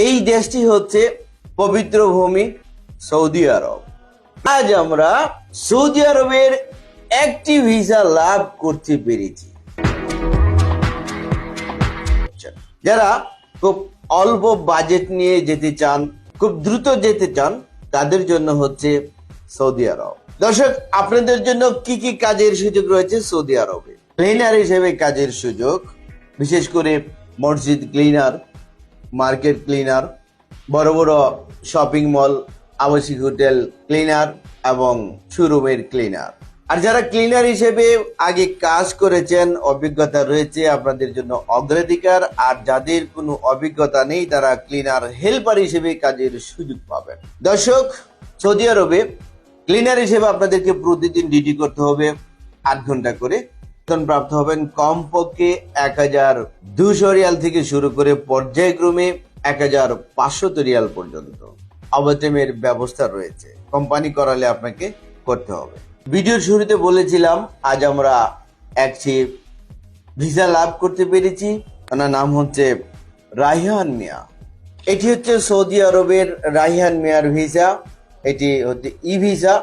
এই দেশটি হচ্ছে পবিত্র ভূমি সৌদি আরব। আজ আমরা সৌদি আরবের একটি ভিসা লাভ করতে পেরেছি। যারা খুব অল্প বাজেট নিয়ে যেতে চান, খুব দ্রুত যেতে চান, তাদের জন্য হচ্ছে সৌদি আরব। দর্শক, আপনাদের জন্য কি কি কাজের সুযোগ রয়েছে সৌদি আরবে? ক্লিনার হিসেবে কাজের সুযোগ, বিশেষ করে মসজিদ ক্লিনার, মার্কেট ক্লিনার, বড় বড় শপিং মল, আবাসিক হোটেল ক্লিনার এবং শোরুমের ক্লিনার। আর যারা ক্লিনার হিসেবে আগে কাজ করেছেন, অভিজ্ঞতা রয়েছে, আপনাদের জন্য অগ্রাধিকার। আর যাদের কোনো অভিজ্ঞতা নেই, তারা ক্লিনার হেল্পার হিসেবে কাজের সুযোগ পাবেন। দর্শক, সৌদি আরবে ক্লিনার হিসেবে আপনাদেরকে প্রতিদিন ডিউটি করতে হবে 8 ঘন্টা করে। বেতন প্রাপ্ত হবেন কমপক্ষে 1200 রিয়াল থেকে শুরু করে পর্যায়ক্রমে 1500 রিয়াল পর্যন্ত। ওভারটাইমের ব্যবস্থা রয়েছে, কোম্পানি করালে আপনাকে করতে হবে। ভিডিওর শুরুতে বলেছিলাম আজ আমরা একটি ভিসা লাভ করতে পেরেছি। ওনার নাম হচ্ছে রায়হান মিয়া। এটি হচ্ছে সৌদি আরবের রায়হান মিয়ার ভিসা। এটি হচ্ছে ই ভিসা।